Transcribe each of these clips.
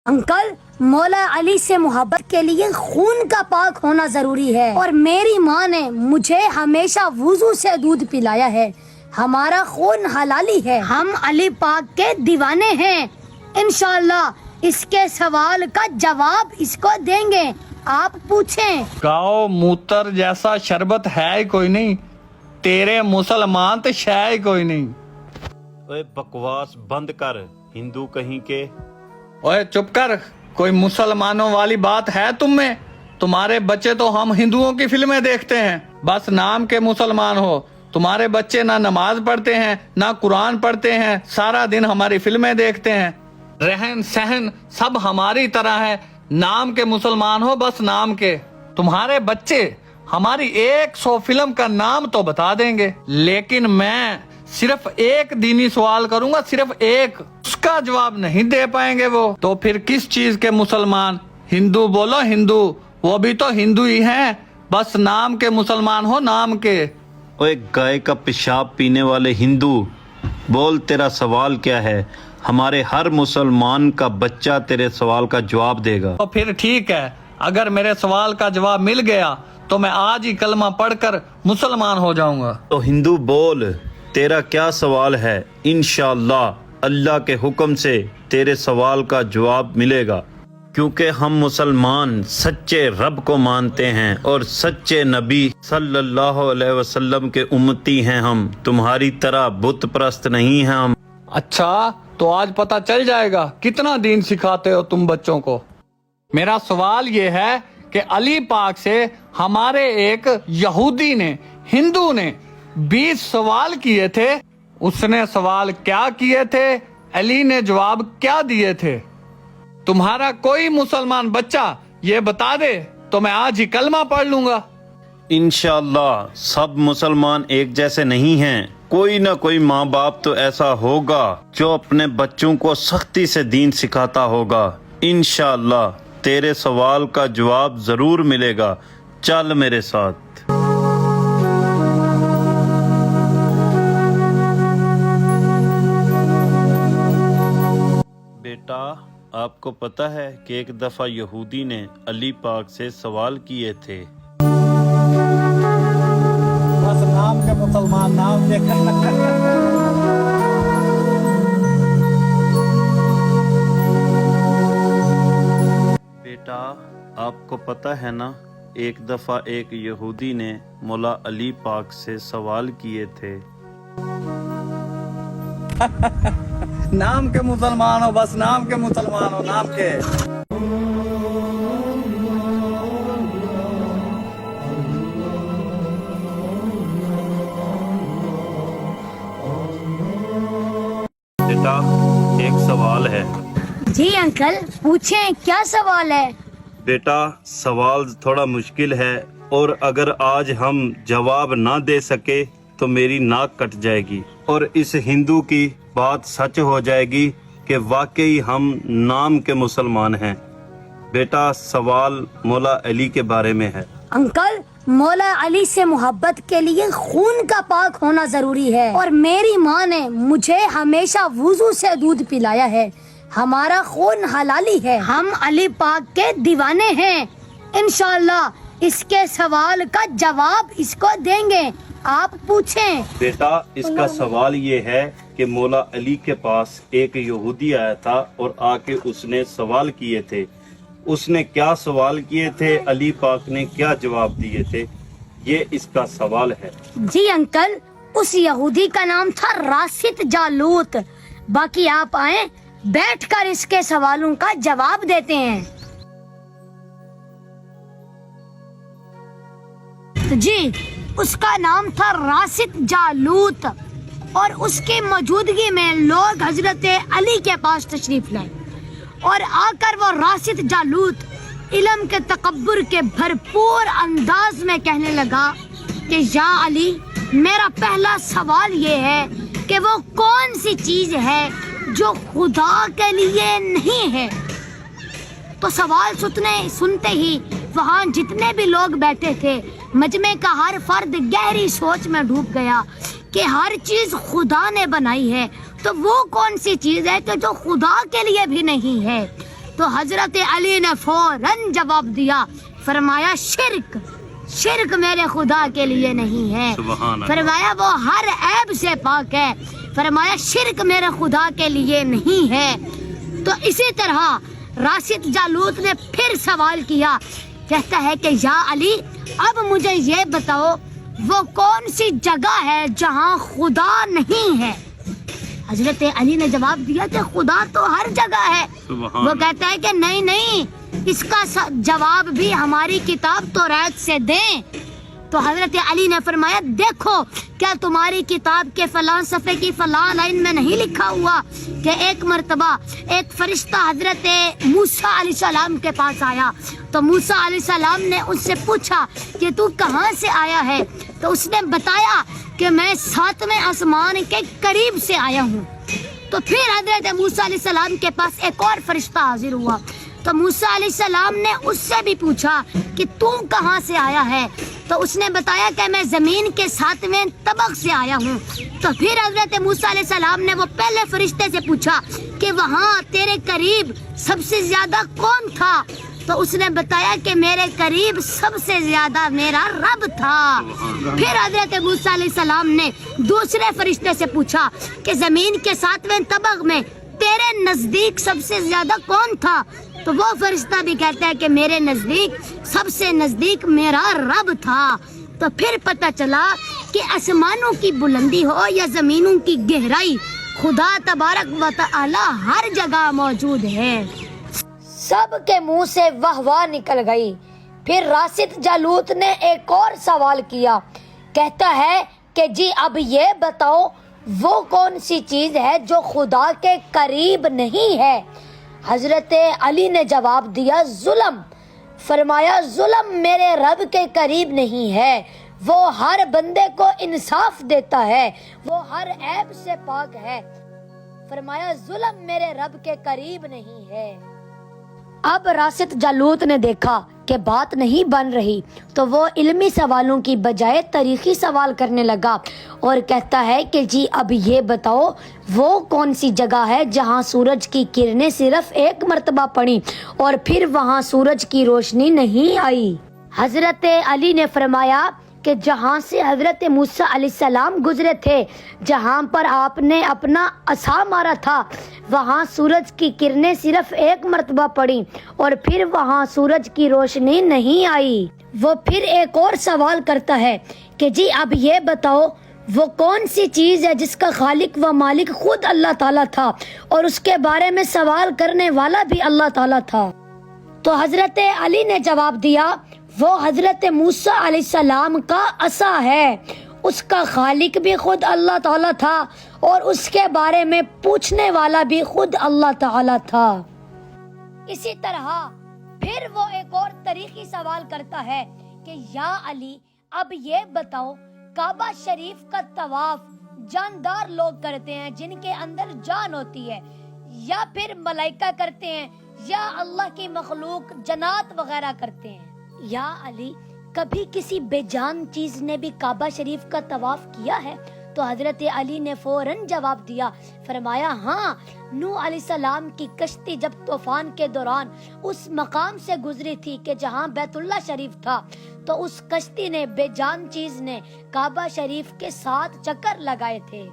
Uncle, مولا علی سے محبت کے لیے خون کا پاک ہونا ضروری ہے، اور میری ماں نے مجھے ہمیشہ وضو سے دودھ پلایا ہے۔ ہمارا خون حلالی ہے، ہم علی پاک کے دیوانے ہیں۔ انشاءاللہ اس کے سوال کا جواب اس کو دیں گے، آپ پوچھیں۔ گاؤ موتر جیسا شربت ہے ہی کوئی نہیں، تیرے مسلمان تو شے ہی کوئی نہیں۔ اوے بکواس بند کر، ہندو کہیں کے۔ اوے چپ کر، کوئی مسلمانوں والی بات ہے تم میں؟ تمہارے بچے تو ہم ہندوؤں کی فلمیں دیکھتے ہیں، بس نام کے مسلمان ہو۔ تمہارے بچے نہ نماز پڑھتے ہیں نہ قرآن پڑھتے ہیں، سارا دن ہماری فلمیں دیکھتے ہیں، رہن سہن سب ہماری طرح ہے، نام کے مسلمان ہو، بس نام کے۔ تمہارے بچے ہماری 100 فلم کا نام تو بتا دیں گے، لیکن میں صرف ایک دینی سوال کروں گا، صرف ایک، اس کا جواب نہیں دے پائیں گے وہ۔ تو پھر کس چیز کے مسلمان؟ ہندو بولو، ہندو، وہ بھی تو ہندو ہی ہیں، بس نام کے مسلمان ہو، نام کے۔ اوے گائے کا پیشاب پینے والے ہندو، بول تیرا سوال کیا ہے؟ ہمارے ہر مسلمان کا بچہ تیرے سوال کا جواب دے گا۔ تو پھر ٹھیک ہے، اگر میرے سوال کا جواب مل گیا تو میں آج ہی کلمہ پڑھ کر مسلمان ہو جاؤں گا۔ تو ہندو بول، تیرا کیا سوال ہے؟ انشاءاللہ اللہ کے حکم سے تیرے سوال کا جواب ملے گا، کیونکہ ہم مسلمان سچے رب کو مانتے ہیں اور سچے نبی صلی اللہ علیہ وسلم کے امتی ہیں ہم، تمہاری طرح بت پرست نہیں ہیں ہم۔ اچھا، تو آج پتہ چل جائے گا کتنا دین سکھاتے ہو تم بچوں کو۔ میرا سوال یہ ہے کہ علی پاک سے ہمارے ایک یہودی نے، ہندو نے 20 سوال کیے تھے، اس نے سوال کیا کیے تھے، علی نے جواب کیا دیے تھے؟ تمہارا کوئی مسلمان بچہ یہ بتا دے تو میں آج ہی کلمہ پڑھ لوں گا۔ انشاءاللہ سب مسلمان ایک جیسے نہیں ہیں، کوئی نہ کوئی ماں باپ تو ایسا ہوگا جو اپنے بچوں کو سختی سے دین سکھاتا ہوگا۔ انشاءاللہ تیرے سوال کا جواب ضرور ملے گا، چل میرے ساتھ۔ بیٹا، آپ کو پتہ ہے کہ ایک دفعہ یہودی نے علی پاک سے سوال کیے تھے۔ بس نام کے مسلمان، نام کے۔ بیٹا، آپ کو پتہ ہے نا، ایک دفعہ ایک یہودی نے مولا علی پاک سے سوال کیے تھے۔ نام کے مسلمان ہو، بس نام کے مسلمان ہو، نام کے۔ بیٹا، ایک سوال ہے۔ جی انکل، پوچھیں، کیا سوال ہے؟ بیٹا، سوال تھوڑا مشکل ہے، اور اگر آج ہم جواب نہ دے سکے تو میری ناک کٹ جائے گی، اور اس ہندو کی بات سچ ہو جائے گی کہ واقعی ہم نام کے مسلمان ہیں۔ بیٹا، سوال مولا علی کے بارے میں ہے۔ انکل، مولا علی سے محبت کے لیے خون کا پاک ہونا ضروری ہے، اور میری ماں نے مجھے ہمیشہ وضو سے دودھ پلایا ہے۔ ہمارا خون حلالی ہے، ہم علی پاک کے دیوانے ہیں۔ انشاءاللہ اس کے سوال کا جواب اس کو دیں گے، آپ پوچھیں۔ بیٹا، اس کا سوال یہ ہے کہ مولا علی کے پاس ایک یہودی آیا تھا اور آ کے اس نے سوال کیے تھے۔ اس نے کیا سوال کیے تھے، علی پاک نے کیا جواب دیے تھے، یہ اس کا سوال ہے۔ جی انکل، اس یہودی کا نام تھا راسط جالوت۔ باقی آپ آئیں، بیٹھ کر اس کے سوالوں کا جواب دیتے ہیں۔ جی، اس کا نام تھا راسط جالوت، اور اس کی موجودگی میں لوگ حضرت علی کے پاس تشریف لائے، اور آ کر وہ راسط جالوت علم کے تکبر کے بھرپور انداز میں کہنے لگا کہ یا علی، میرا پہلا سوال یہ ہے کہ وہ کون سی چیز ہے جو خدا کے لیے نہیں ہے۔ تو سوال سنتے ہی وہاں جتنے بھی لوگ بیٹھے تھے، مجمع کا ہر فرد گہری سوچ میں ڈوب گیا کہ ہر چیز خدا نے بنائی ہے، تو وہ کون سی چیز ہے کہ جو خدا کے لیے بھی نہیں ہے؟ تو حضرت علی نے فوراً جواب دیا، فرمایا شرک شرک میرے خدا کے لیے نہیں ہے، فرمایا وہ ہر عیب سے پاک ہے، فرمایا شرک میرے خدا کے لیے نہیں ہے۔ تو اسی طرح راشد جالوت نے پھر سوال کیا، کہتا ہے کہ یا علی اب مجھے یہ بتاؤ وہ کون سی جگہ ہے جہاں خدا نہیں ہے؟ حضرت علی نے جواب دیا کہ خدا تو ہر جگہ ہے۔ وہ کہتا ہے کہ نہیں، اس کا جواب بھی ہماری کتاب توریت سے دیں۔ تو حضرت علی نے فرمایا دیکھو کیا تمہاری کتاب کے فلاں صفحے کی فلاں لائن میں نہیں لکھا ہوا کہ ایک مرتبہ ایک فرشتہ حضرت موسیٰ علیہ السلام کے پاس آیا، تو موسیٰ علیہ السلام نے اس سے پوچھا کہ تو کہاں سے آیا ہے؟ تو اس نے بتایا کہ میں 7ویں آسمان کے قریب سے آیا ہوں۔ تو پھر حضرت موسیٰ علیہ السلام کے پاس ایک اور فرشتہ حاضر ہوا، تو موسیٰ علیہ السلام نے اس سے بھی پوچھا کہ تو کہاں سے آیا ہے؟ تو اس نے بتایا کہ میں زمین کے 7ویں طبق سے آیا ہوں۔ تو پھر حضرت موسیٰ علیہ السلام نے وہ پہلے فرشتے سے پوچھا کہ وہاں تیرے قریب سب سے زیادہ کون تھا؟ تو اس نے بتایا کہ میرے قریب سب سے زیادہ میرا رب تھا۔ پھر حضرت موسیٰ علیہ السلام نے دوسرے فرشتے سے پوچھا کہ زمین کے 7ویں طبق میں تیرے نزدیک سب سے زیادہ کون تھا؟ تو وہ فرشتہ بھی کہتا ہے کہ میرے نزدیک سب سے نزدیک میرا رب تھا۔ تو پھر پتہ چلا کہ آسمانوں کی بلندی ہو یا زمینوں کی گہرائی، خدا تبارک و تعالی ہر جگہ موجود ہے۔ سب کے منہ سے واہ واہ نکل گئی۔ پھر راشد جالوت نے ایک اور سوال کیا، کہتا ہے کہ جی اب یہ بتاؤ وہ کون سی چیز ہے جو خدا کے قریب نہیں ہے؟ حضرت علی نے جواب دیا ظلم، فرمایا ظلم میرے رب کے قریب نہیں ہے، وہ ہر بندے کو انصاف دیتا ہے، وہ ہر عیب سے پاک ہے، فرمایا ظلم میرے رب کے قریب نہیں ہے۔ اب راشد جالوت نے دیکھا کہ بات نہیں بن رہی تو وہ علمی سوالوں کی بجائے تاریخی سوال کرنے لگا اور کہتا ہے کہ جی اب یہ بتاؤ وہ کون سی جگہ ہے جہاں سورج کی کرنیں صرف ایک مرتبہ پڑیں اور پھر وہاں سورج کی روشنی نہیں آئی؟ حضرت علی نے فرمایا کہ جہاں سے حضرت موسیٰ علیہ السلام گزرے تھے، جہاں پر آپ نے اپنا عصا مارا تھا، وہاں سورج کی کرنیں صرف ایک مرتبہ پڑیں اور پھر وہاں سورج کی روشنی نہیں آئی۔ وہ پھر ایک اور سوال کرتا ہے کہ جی اب یہ بتاؤ وہ کون سی چیز ہے جس کا خالق و مالک خود اللہ تعالیٰ تھا اور اس کے بارے میں سوال کرنے والا بھی اللہ تعالیٰ تھا؟ تو حضرت علی نے جواب دیا وہ حضرت موسیٰ علیہ السلام کا عصا ہے، اس کا خالق بھی خود اللہ تعالیٰ تھا اور اس کے بارے میں پوچھنے والا بھی خود اللہ تعالیٰ تھا۔ اسی طرح پھر وہ ایک اور تاریخی سوال کرتا ہے کہ یا علی اب یہ بتاؤ کعبہ شریف کا طواف جاندار لوگ کرتے ہیں جن کے اندر جان ہوتی ہے، یا پھر ملائکہ کرتے ہیں، یا اللہ کی مخلوق جنات وغیرہ کرتے ہیں؟ یا علی کبھی کسی بے جان چیز نے بھی کعبہ شریف کا طواف کیا ہے؟ تو حضرت علی نے فوراً جواب دیا، فرمایا ہاں، نوح علیہ السلام کی کشتی جب طوفان کے دوران اس مقام سے گزری تھی کہ جہاں بیت اللہ شریف تھا تو اس کشتی نے بے جان چیز نے کعبہ شریف کے 7 چکر لگائے تھے،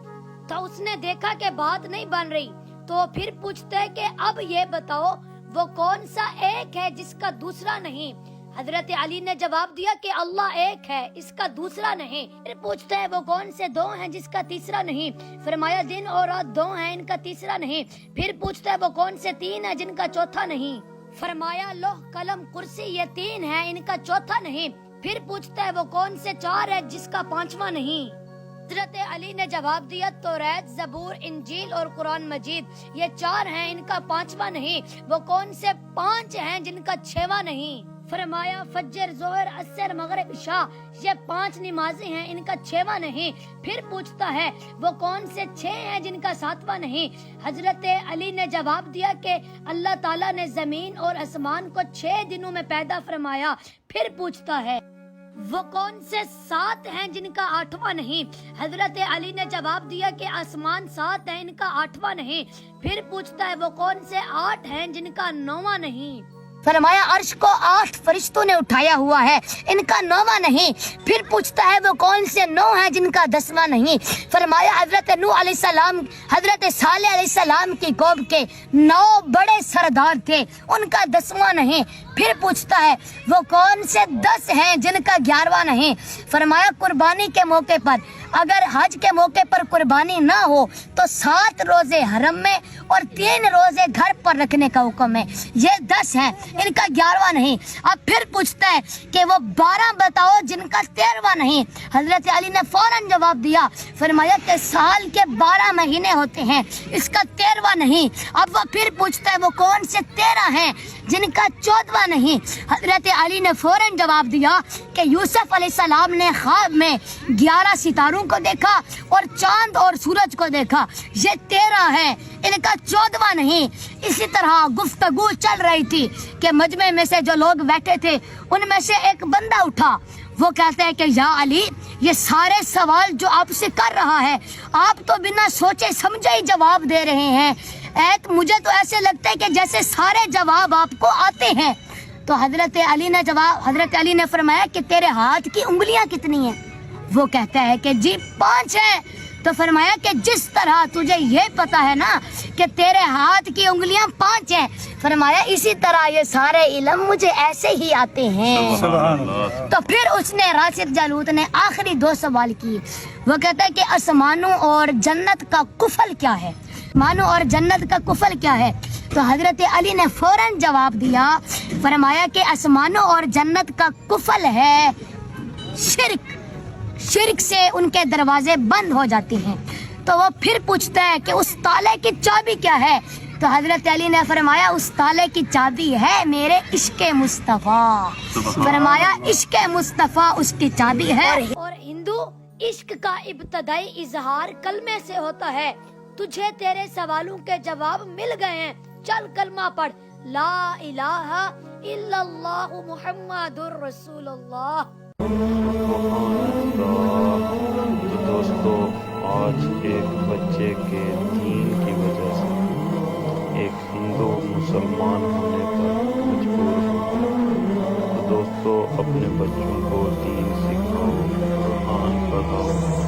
تو اس نے دیکھا کہ بات نہیں بن رہی تو پھر پوچھتا ہے کہ اب یہ بتاؤ وہ کون سا ایک ہے جس کا دوسرا نہیں؟ حضرت علی نے جواب دیا کہ اللہ ایک ہے، اس کا دوسرا نہیں۔ پھر پوچھتا ہے وہ کون سے 2 ہیں جس کا تیسرا نہیں؟ فرمایا دن اور رات 2 ہیں، ان کا تیسرا نہیں۔ پھر پوچھتا ہے وہ کون سے 3 ہیں جن کا چوتھا نہیں؟ فرمایا لوح قلم کرسی یہ 3 ہیں، ان کا چوتھا نہیں۔ پھر پوچھتا ہے وہ کون سے 4 ہیں جس کا 5واں نہیں؟ حضرت علی نے جواب دیا توریت، زبور، انجیل اور قرآن مجید یہ 4 ہیں، ان کا 5واں نہیں۔ وہ کون سے 5 ہیں جن کا 6واں نہیں؟ فرمایا فجر، ظہر، عصر، مغرب، عشاء یہ 5 نمازیں ہیں، ان کا 6واں نہیں۔ پھر پوچھتا ہے وہ کون سے 6 ہیں جن کا 7واں نہیں؟ حضرت علی نے جواب دیا کہ اللہ تعالیٰ نے زمین اور آسمان کو 6 دنوں میں پیدا فرمایا۔ پھر پوچھتا ہے وہ کون سے 7 ہیں جن کا 8واں نہیں؟ حضرت علی نے جواب دیا کہ آسمان 7 ہیں، ان کا 8واں نہیں۔ پھر پوچھتا ہے وہ کون سے 8 ہیں جن کا 9واں نہیں؟ فرمایا عرش کو 8 فرشتوں نے اٹھایا ہوا ہے، ان کا 9واں نہیں۔ پھر پوچھتا ہے وہ کون سے 9 ہیں جن کا 10واں نہیں؟ فرمایا حضرت نوح علیہ السلام، حضرت صالح علیہ السلام کی قوم کے 9 بڑے سردار تھے، ان کا 10واں نہیں۔ پھر پوچھتا ہے وہ کون سے 10 ہیں جن کا 11واں نہیں؟ فرمایا قربانی کے موقع پر، اگر حج کے موقع پر قربانی نہ ہو تو 7 روزے حرم میں اور 3 روزے گھر پر رکھنے کا حکم ہے، یہ 10 ہیں، ان کا 11واں نہیں۔ اب پھر پوچھتا ہے کہ وہ 12 بتاؤ جن کا 13واں نہیں۔ حضرت علی نے فوراً جواب دیا، فرمایا کہ سال کے 12 مہینے ہوتے ہیں، اس کا 13واں نہیں۔ اب وہ پھر پوچھتا ہے وہ کون سے 13 ہیں جن کا 14واں نہیں۔ حضرت علی نے فوراً جواب دیا کہ یوسف علیہ السلام نے خواب میں 11 ستاروں کو دیکھا اور چاند اور سورج کو دیکھا، یہ 13 ہے، ان کا 14واں نہیں۔ اسی طرح گفتگو چل رہی تھی کہ مجمع میں سے جو لوگ بیٹھے تھے ان میں سے ایک بندہ اٹھا، وہ کہتا ہے کہ یا علی، یہ سارے سوال جو آپ سے کر رہا ہے آپ تو بنا سوچے سمجھے ہی جواب دے رہے ہیں، مجھے تو ایسے لگتا ہے کہ جیسے سارے جواب آپ کو آتے ہیں۔ تو حضرت علی نے فرمایا کہ تیرے ہاتھ کی انگلیاں کتنی ہیں؟ وہ کہتا ہے کہ جی 5 ہیں۔ تو فرمایا کہ جس طرح تجھے یہ پتا ہے نا کہ تیرے ہاتھ کی انگلیاں 5 ہیں، فرمایا اسی طرح یہ سارے علم مجھے ایسے ہی آتے ہیں۔ تو پھر اس نے راشد جالوت نے آخری 2 سوال کیے۔ وہ کہتا ہے کہ آسمانوں اور جنت کا کفل کیا ہے؟ مانو اور جنت کا کفل کیا ہے؟ تو حضرت علی نے فوراً جواب دیا، فرمایا کہ آسمانوں اور جنت کا کفل ہے شرک سے ان کے دروازے بند ہو جاتے ہیں۔ تو وہ پھر پوچھتا ہے کہ اس تالے کی چابی کیا ہے؟ تو حضرت علی نے فرمایا اس تالے کی چابی ہے میرے عشق مصطفیٰ۔ فرمایا عشق مصطفیٰ اس کی چابی ہے۔ اور ہندو عشق کا ابتدائی اظہار کلمے سے ہوتا ہے۔ تجھے تیرے سوالوں کے جواب مل گئے ہیں، چل کلمہ پڑھ، لا الہ الا اللہ محمد الرسول اللہ۔ دوستو، آج ایک بچے کے دین کی وجہ سے ایک ہندو مسلمان ہونے پر مجبور ہو۔ تو دوستو، اپنے بچوں کو دین سکھاؤ، قرآن پڑھاؤ۔